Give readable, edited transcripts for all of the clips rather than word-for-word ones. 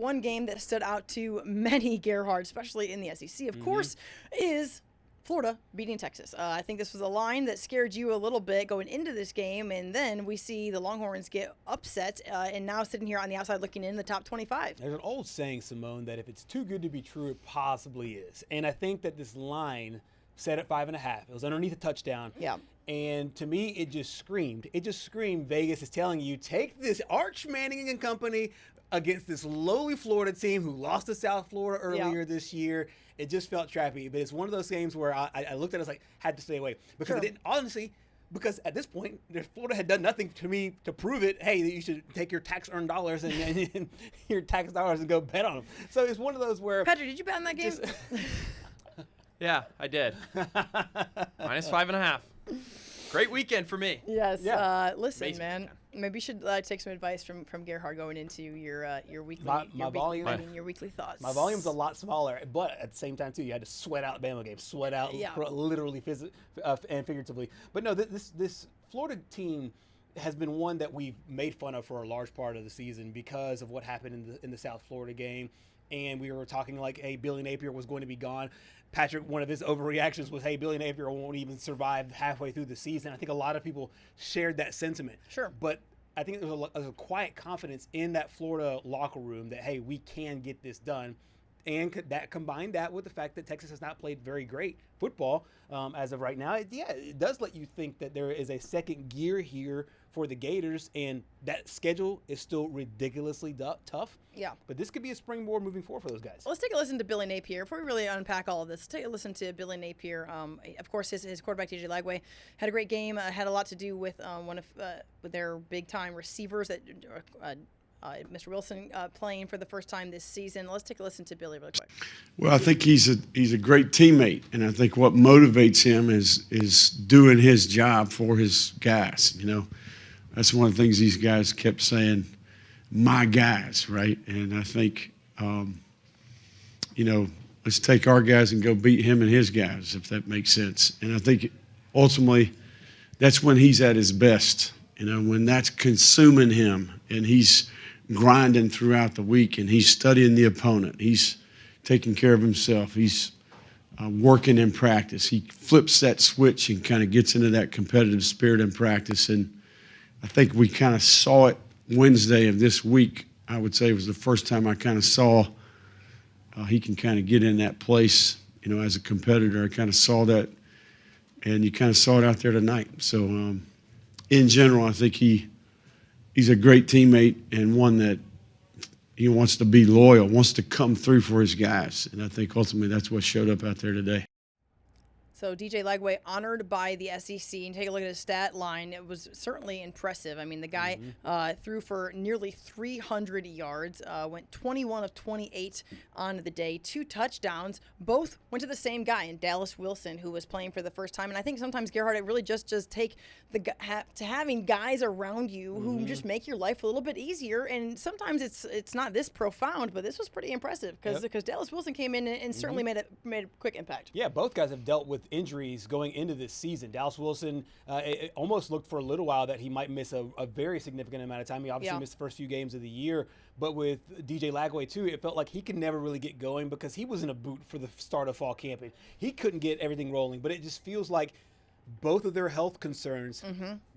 one game that stood out to many Gerhard, especially in the SEC, of course, is Florida beating Texas. I think this was a line that scared you a little bit going into this game, and then we see the Longhorns get upset, and now sitting here on the outside looking in the top 25. There's an old saying, Simone, that if it's too good to be true, it possibly is. And I think that this line set at 5.5. It was underneath a touchdown. Yeah. And to me, it just screamed. Vegas is telling you, take this Arch Manning and company against this lowly Florida team who lost to South Florida earlier this year. It just felt trappy. But it's one of those games where I looked at it, I was like, had to stay away. Because it didn't, honestly, because at this point, Florida had done nothing to me to prove it. Hey, that you should take your tax-earned dollars and your tax dollars and go bet on them. So it's one of those where Patrick, did you bet on that game? Yeah, I did. Minus 5.5. Great weekend for me. Yes. Yeah. Listen, Amazing man. weekend. Maybe you should take some advice from Gerhard going into your weekly your weekly thoughts. My volume's a lot smaller, but at the same time too, you had to sweat out Bama games, sweat out literally and figuratively. But no, this Florida team has been one that we've made fun of for a large part of the season because of what happened in the South Florida game. And we were talking like, hey, Billy Napier was going to be gone. Patrick, one of his overreactions was, hey, Billy Napier won't even survive halfway through the season. I think a lot of people shared that sentiment. Sure. But I think there was a quiet confidence in that Florida locker room that, hey, we can get this done. And that combined that with the fact that Texas has not played very great football as of right now. It does let you think that there is a second gear here for the Gators, and that schedule is still ridiculously tough. Yeah. But this could be a springboard moving forward for those guys. Let's take a listen to Billy Napier. Before we really unpack all of this, let's take a listen to Billy Napier. Of course, his quarterback, DJ Lagway, had a great game. Had a lot to do with one of with their big-time receivers that Mr. Wilson playing for the first time this season. Let's take a listen to Billy really quick. Well, I think he's a great teammate, and I think what motivates him is doing his job for his guys. You know, that's one of the things these guys kept saying, my guys, right? And I think, you know, let's take our guys and go beat him and his guys, if that makes sense. And I think ultimately that's when he's at his best, you know, when that's consuming him and he's grinding throughout the week and he's studying the opponent. He's taking care of himself. He's working in practice. He flips that switch and kind of gets into that competitive spirit in practice. And I think we kind of saw it Wednesday of this week. I would say it was the first time I kind of saw he can kind of get in that place, you know, as a competitor. I kind of saw that, and you kind of saw it out there tonight. So in general, I think he's a great teammate and one that he wants to be loyal, wants to come through for his guys. And I think ultimately that's what showed up out there today. So DJ Lagway honored by the SEC, and take a look at his stat line. It was certainly impressive. I mean, the guy threw for nearly 300 yards, went 21 of 28 on the day, 2 touchdowns. Both went to the same guy, in Dallas Wilson, who was playing for the first time. And I think sometimes, Gerhard, it really just take to having guys around you who just make your life a little bit easier. And sometimes it's not this profound, but this was pretty impressive because Dallas Wilson came in and certainly made a quick impact. Yeah, both guys have dealt with injuries going into this season. Dallas Wilson, it almost looked for a little while that he might miss a very significant amount of time. He obviously missed the first few games of the year, but with DJ Lagway too, it felt like he could never really get going because he was in a boot for the start of fall camping. He couldn't get everything rolling, but it just feels like both of their health concerns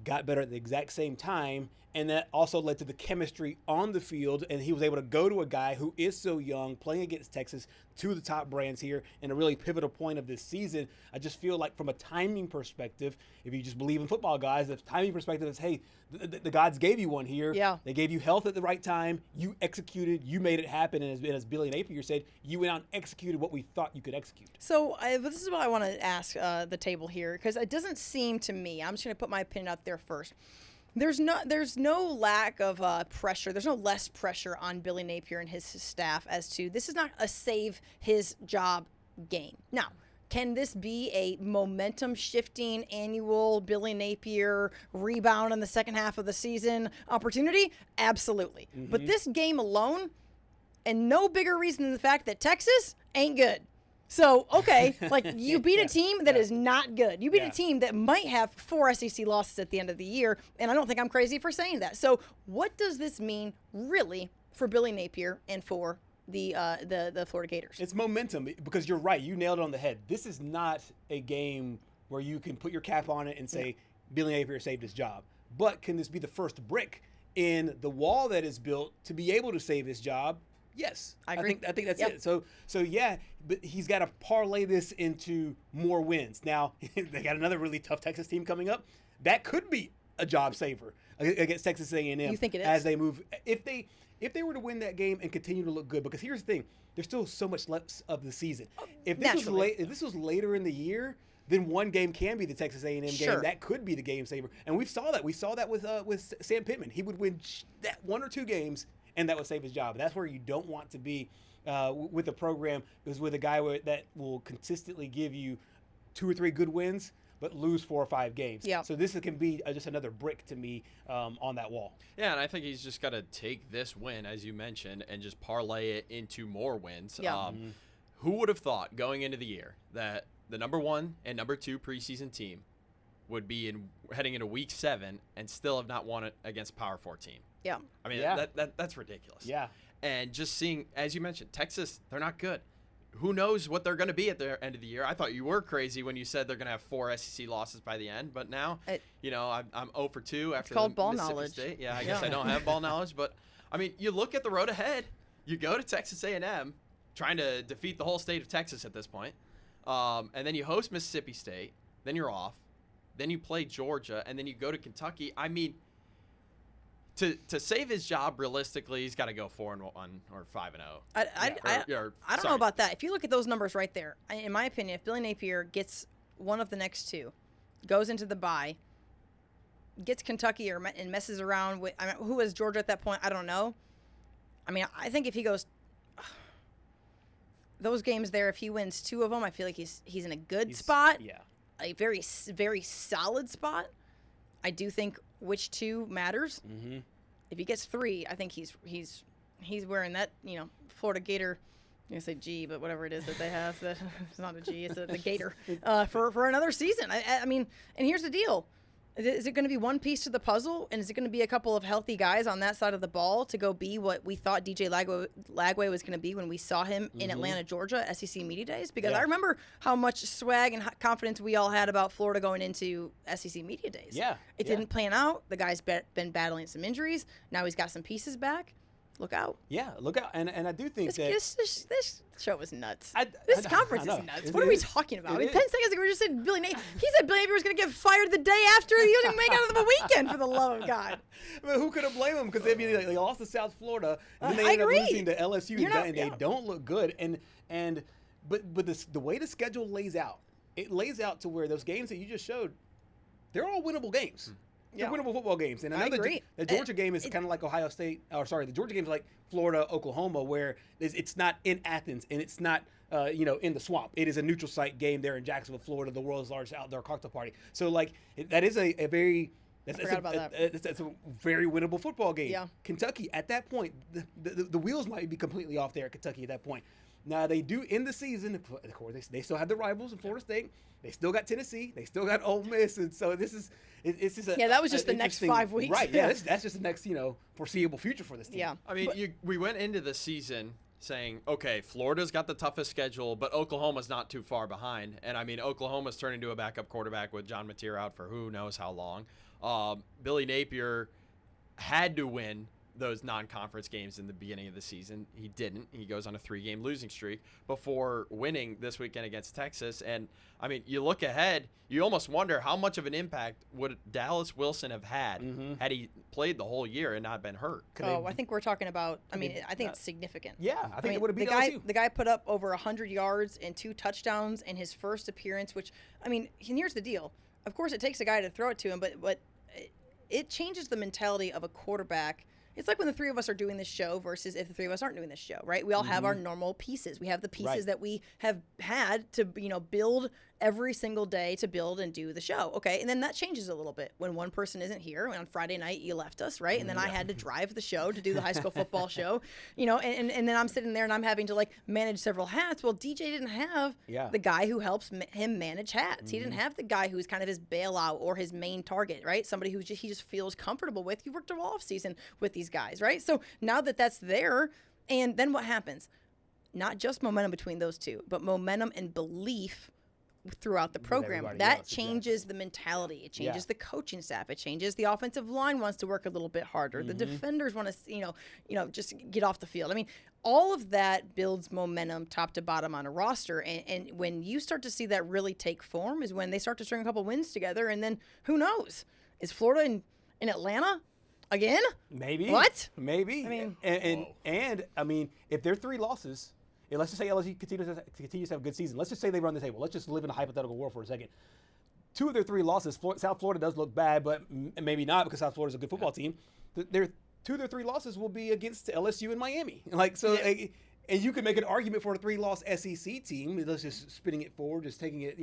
got better at the exact same time, and that also led to the chemistry on the field, and he was able to go to a guy who is so young, playing against Texas, two of the top brands here, in a really pivotal point of this season. I just feel like from a timing perspective, if you just believe in football, guys, the timing perspective is, hey, the gods gave you one here. Yeah. They gave you health at the right time. You executed. You made it happen. And as Billy Napier said, you went out and executed what we thought you could execute. So this is what I want to ask the table here, because it doesn't seem to me, I'm just going to put my opinion out there first. There's no lack of pressure. There's no less pressure on Billy Napier and his staff as to this is not a save his job game. Now, can this be a momentum shifting annual Billy Napier rebound in the second half of the season opportunity? Absolutely. But this game alone, and no bigger reason than the fact that Texas ain't good. So, okay, like you beat a team that is not good. You beat a team that might have 4 SEC losses at the end of the year, and I don't think I'm crazy for saying that. So what does this mean really for Billy Napier and for the Florida Gators. It's momentum, because you're right. You nailed it on the head. This is not a game where you can put your cap on it and say Billy Napier saved his job. But can this be the first brick in the wall that is built to be able to save his job? Yes, I agree. I think that's it. So yeah, but he's got to parlay this into more wins. Now they got another really tough Texas team coming up. That could be a job saver against Texas A&M. You think it is? As they move, if they were to win that game and continue to look good, because here's the thing, there's still so much left of the season. If this was later in the year, then one game can be the Texas A&M game. That could be the game saver, and we saw that. We saw that with Sam Pittman. He would win that 1 or 2 games, and that would save his job. That's where you don't want to be with a program, is with a guy that will consistently give you 2 or 3 good wins, but lose 4 or 5 games. Yeah. So this can be just another brick to me on that wall. Yeah, and I think he's just got to take this win, as you mentioned, and just parlay it into more wins. Yeah. Who would have thought going into the year that the number 1 and number 2 preseason team would be heading into week 7 and still have not won it against a Power 4 team? Yeah. I mean, that's ridiculous. Yeah. And just seeing, as you mentioned, Texas, they're not good. Who knows what they're going to be at the end of the year? I thought you were crazy when you said they're going to have 4 SEC losses by the end, but now, I'm 0 for 2 after called ball Mississippi knowledge. State. Yeah, I guess I don't have ball knowledge, but I mean, you look at the road ahead. You go to Texas A&M, trying to defeat the whole state of Texas at this point, and then you host Mississippi State. Then you're off. Then you play Georgia, and then you go to Kentucky. I mean, to save his job, realistically, he's got to go 4-1 or 5-0. I don't know about that. If you look at those numbers right there, in my opinion, if Billy Napier gets one of the next 2, goes into the bye, gets Kentucky and messes around with, who was Georgia at that point? I don't know. I mean, I think if he goes those games there, if he wins 2 of them, I feel like he's in a good spot. Yeah. A very, very solid spot. I do think which 2 matters. Mm-hmm. If he gets 3, I think he's wearing that, Florida Gator. I'm gonna say G, but whatever it is that they have, that it's not a G, it's the Gator for another season. I mean, and here's the deal: is it going to be one piece to the puzzle, and is it going to be a couple of healthy guys on that side of the ball to go be what we thought DJ Lagway was going to be when we saw him in Atlanta, Georgia, SEC Media Days? Because I remember how much swag and confidence we all had about Florida going into SEC Media Days. Yeah, it didn't plan out. The guy's been battling some injuries. Now he's got some pieces back. Look out. Yeah, look out. And I do think this show is nuts. This conference is nuts. What are we talking about? 10 seconds ago, we just said Billy Napier. He said Billy Napier was going to get fired the day after he didn't make out of the weekend, for the love of God. But who could have blamed him? Because they lost to South Florida, and then they ended up losing to LSU, and they don't look good. But the way the schedule lays out, it lays out to where those games that you just showed, they're all winnable games. They're winnable football games. And I know the Georgia game is kind of like Ohio State. The Georgia game is like Florida, Oklahoma, where it's not in Athens and it's not in the swamp. It is a neutral site game there in Jacksonville, Florida, the world's largest outdoor cocktail party. So that is a very that's a very winnable football game. Yeah. Kentucky at that point, the wheels might be completely off there at Kentucky at that point. Now they do end the season. Of course, they still have the rivals in Florida State. They still got Tennessee. They still got Ole Miss, and so it's just that was just the next 5 weeks, right? Yeah, that's just the next foreseeable future for this team. Yeah, I mean, we went into the season saying, okay, Florida's got the toughest schedule, but Oklahoma's not too far behind, and I mean, Oklahoma's turning to a backup quarterback with John Mateer out for who knows how long. Billy Napier had to win those non-conference games in the beginning of the season. He didn't. He goes on a 3-game losing streak before winning this weekend against Texas. And, I mean, you look ahead, you almost wonder how much of an impact would Dallas Wilson have had had he played the whole year and not been hurt. I think we're talking about, I think it's significant. Yeah, I think it would have been LSU. The guy put up over 100 yards and 2 touchdowns in his first appearance, which, I mean, and here's the deal. Of course, it takes a guy to throw it to him, but it changes the mentality of a quarterback. It's like when the 3 of us are doing this show versus if the 3 of us aren't doing this show, right? We all have our normal pieces. We have the pieces that we have had to, build every single day to build and do the show. Okay. And then that changes a little bit when one person isn't here. On Friday night, you left us, right? And then I had to drive the show to do the high school football show, and then I'm sitting there and I'm having to like manage several hats. Well, DJ didn't have the guy who helps him manage hats. He didn't have the guy who's kind of his bailout or his main target, right? Somebody who he just feels comfortable with. You worked all off season with these guys, right? So now that that's there, and then what happens? Not just momentum between those two, but momentum and belief throughout the program. That changes the mentality. It changes the coaching staff. It changes the offensive line wants to work a little bit harder. The defenders want to, just get off the field. I mean, all of that builds momentum top to bottom on a roster. And when you start to see that really take form is when they start to string a couple wins together. And then who knows? Is Florida in Atlanta again? Maybe. What? Maybe. I mean, and I mean, if they're 3 losses, and let's just say LSU continues to have a good season. Let's just say they run the table. Let's just live in a hypothetical world for a second. 2 of their 3 losses, South Florida does look bad, but maybe not because South Florida's a good football team. 2 of their 3 losses will be against LSU and Miami. And you could make an argument for a 3-loss SEC team. Let's just spinning it forward, just taking it,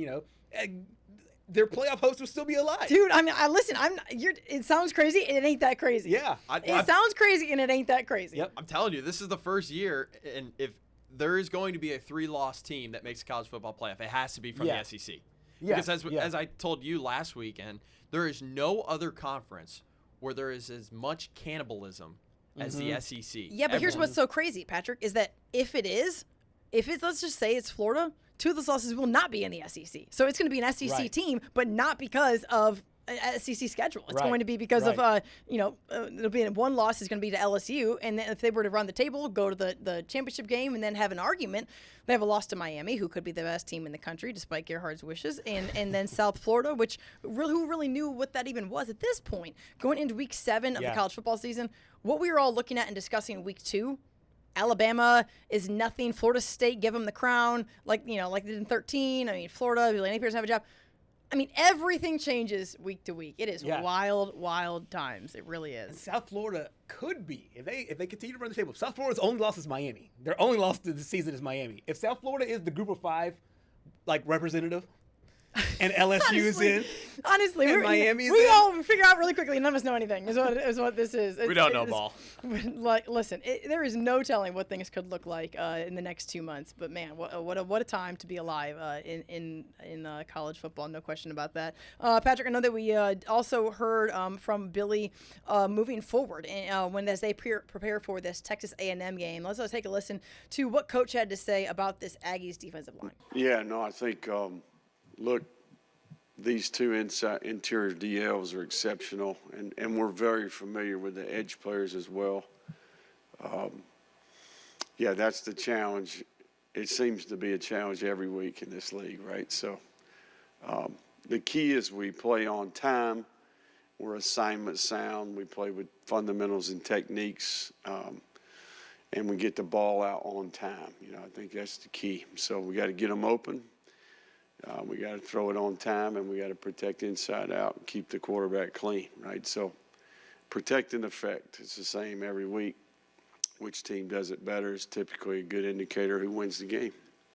their playoff host will still be alive. Dude, I mean, listen. It sounds crazy, and it ain't that crazy. Yeah, it sounds crazy, and it ain't that crazy. Yep. I'm telling you, this is the first year, and if there is going to be a 3-loss team that makes a college football playoff, it has to be from the SEC. Yeah. Because as I told you last weekend, there is no other conference where there is as much cannibalism as the SEC. Yeah, but here's what's so crazy, Patrick, is that if it's let's just say it's Florida, 2 of those losses will not be in the SEC. So it's going to be an SEC team, but not because of SEC schedule. It's going to be because of, it'll be 1 loss is going to be to LSU. And then if they were to run the table, go to the championship game and then have an argument, they have a loss to Miami, who could be the best team in the country, despite Gerhard's wishes. And then South Florida, who really knew what that even was at this point. Going into week 7 of the college football season, what we were all looking at and discussing in week 2, Alabama is nothing. Florida State, give them the crown, like they did in 13. I mean, Florida, Billy Napier doesn't have a job. I mean, everything changes week to week. It is wild, wild times. It really is. And South Florida could be, if they continue to run the table. South Florida's only loss is Miami. Their only loss to the season is Miami. If South Florida is the Group of 5, representative, and LSU is in. Honestly, we all figure out really quickly. None of us know anything. Is what this is. We don't know ball. Listen, there is no telling what things could look like in the next 2 months. But man, what a time to be alive in college football. No question about that. Patrick, I know that we also heard from Billy moving forward as they prepare for this Texas A&M game. Let's take a listen to what Coach had to say about this Aggies defensive line. Yeah, no, I think. Look, these 2 interior DLs are exceptional, and we're very familiar with the edge players as well. That's the challenge. It seems to be a challenge every week in this league, right? So the key is we play on time. We're assignment sound. We play with fundamentals and techniques, and we get the ball out on time. I think that's the key. So we got to get them open. We got to throw it on time, and we got to protect inside out and keep the quarterback clean, right? So protect and effect. It's the same every week. Which team does it better is typically a good indicator who wins the game.